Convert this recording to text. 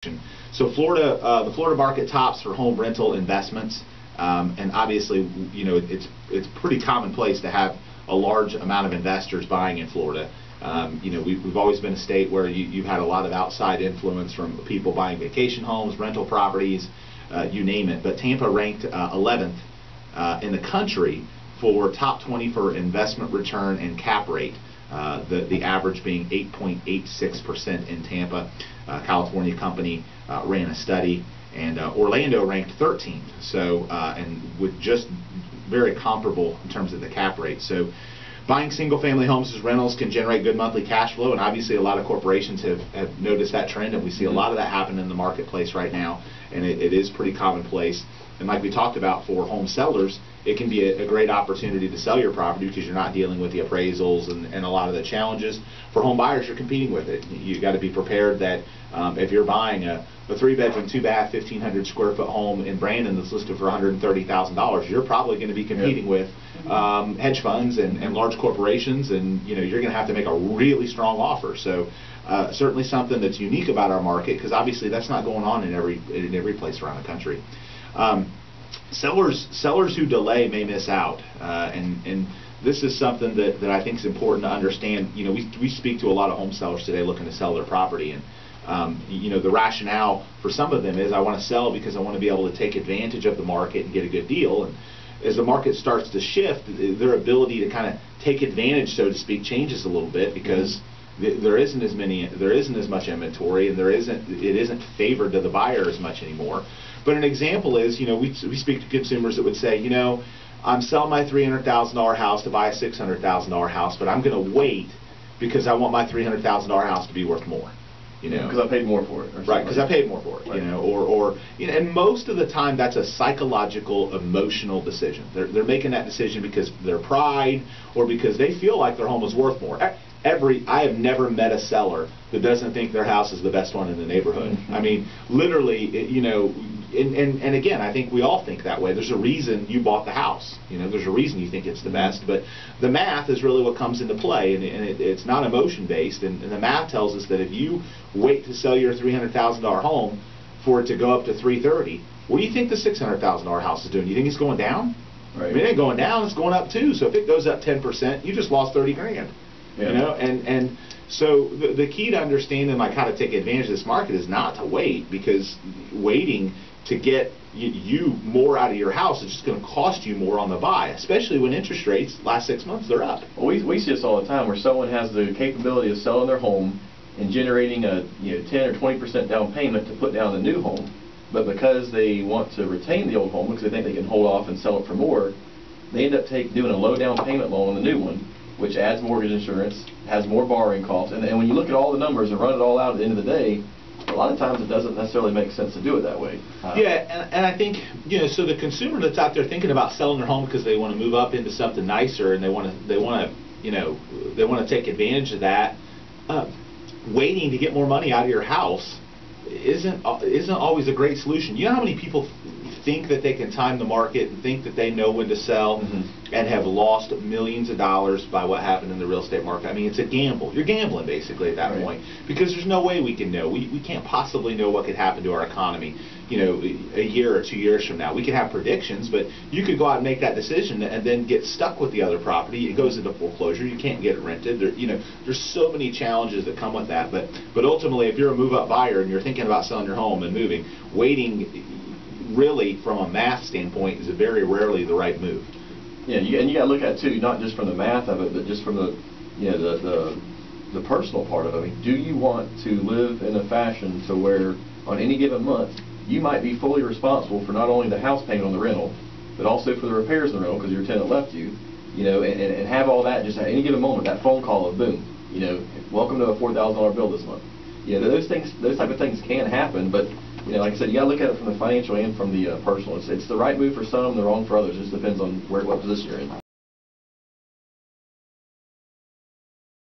So Florida, the Florida market tops for home rental investments, and obviously, you know, it's pretty commonplace to have a large amount of investors buying in Florida. You know, we've always been a state where you've had a lot of outside influence from people buying vacation homes, rental properties, you name it. But Tampa ranked 11th in the country for top 20 for investment return and cap rate. The average being 8.86% in Tampa. California company ran a study, and Orlando ranked 13th. So and with just very comparable in terms of the cap rate. So buying single-family homes as rentals can generate good monthly cash flow, and obviously a lot of corporations have noticed that trend, and we see a lot of that happen in the marketplace right now, and it is pretty commonplace. And like we talked about, for home sellers, it can be a great opportunity to sell your property because you're not dealing with the appraisals and a lot of the challenges. For home buyers, you're competing with it. You've got to be prepared that if you're buying a 3-bedroom, 2-bath, 1,500 square foot home in Brandon that's listed for $130,000, you're probably going to be competing with hedge funds and large corporations, and you know, you're going to have to make a really strong offer. So certainly something that's unique about our market, because obviously that's not going on in every place around the country. Sellers who delay may miss out, and this is something that I think is important to understand. You know, we speak to a lot of home sellers today looking to sell their property, and you know, the rationale for some of them is, I want to sell because I want to be able to take advantage of the market and get a good deal. And as the market starts to shift, their ability to kind of take advantage, so to speak, changes a little bit, because there isn't as much inventory, and it isn't favored to the buyer as much anymore. But an example is, you know, we speak to consumers that would say, you know, I'm selling my $300,000 house to buy a $600,000 house, but I'm going to wait because I want my $300,000 house to be worth more. You know, because I paid more for it. Right, because I paid more for it. Right. You know, or you know, and most of the time that's a psychological, emotional decision. They're making that decision because of their pride, or because they feel like their home is worth more. I have never met a seller that doesn't think their house is the best one in the neighborhood. I mean, literally, you know, and again, I think we all think that way. There's a reason you bought the house. You know, there's a reason you think it's the best. But the math is really what comes into play, and it's not emotion based. And the math tells us that if you wait to sell your $300,000 home for it to go up to $330,000, what do you think the $600,000 house is doing? You think it's going down? Right. I mean, it ain't going down. It's going up too. So if it goes up 10%, you just lost $30,000. Yeah. You know, and so the key to understanding like how to take advantage of this market is not to wait, because waiting to get you more out of your house is just going to cost you more on the buy, especially when interest rates last 6 months they're up. Well, we see this all the time, where someone has the capability of selling their home and generating a 10 or 20% down payment to put down the new home, but because they want to retain the old home because they think they can hold off and sell it for more, they end up doing a low down payment loan on the new one, which adds mortgage insurance, has more borrowing costs, and when you look at all the numbers and run it all out at the end of the day, a lot of times it doesn't necessarily make sense to do it that way. Yeah, and I think, you know, so the consumer that's out there thinking about selling their home because they want to move up into something nicer, and they want to take advantage of that, waiting to get more money out of your house isn't always a great solution. You know how many people think that they can time the market and think that they know when to sell, and have lost millions of dollars by what happened in the real estate market? I mean, it's a gamble. You're gambling basically at that point, because there's no way we can know. We can't possibly know what could happen to our economy, you know, a year or 2 years from now. We can have predictions, but you could go out and make that decision and then get stuck with the other property. It goes into foreclosure. You can't get it rented. You know, there's so many challenges that come with that. But ultimately, if you're a move-up buyer and you're thinking about selling your home and moving, waiting really from a math standpoint is very rarely the right move. Yeah, and you got to look at it too, not just from the math of it, but just from the, you know, the personal part of it. I mean, do you want to live in a fashion to where on any given month you might be fully responsible for not only the house payment on the rental, but also for the repairs in the rental because your tenant left you, you know, and have all that just at any given moment, that phone call of boom, you know, welcome to a $4,000 bill this month. You know, those type of things can happen, but you know, like I said, you got to look at it from the financial and from the personal. It's the right move for some, the wrong for others. It just depends on what position you're in.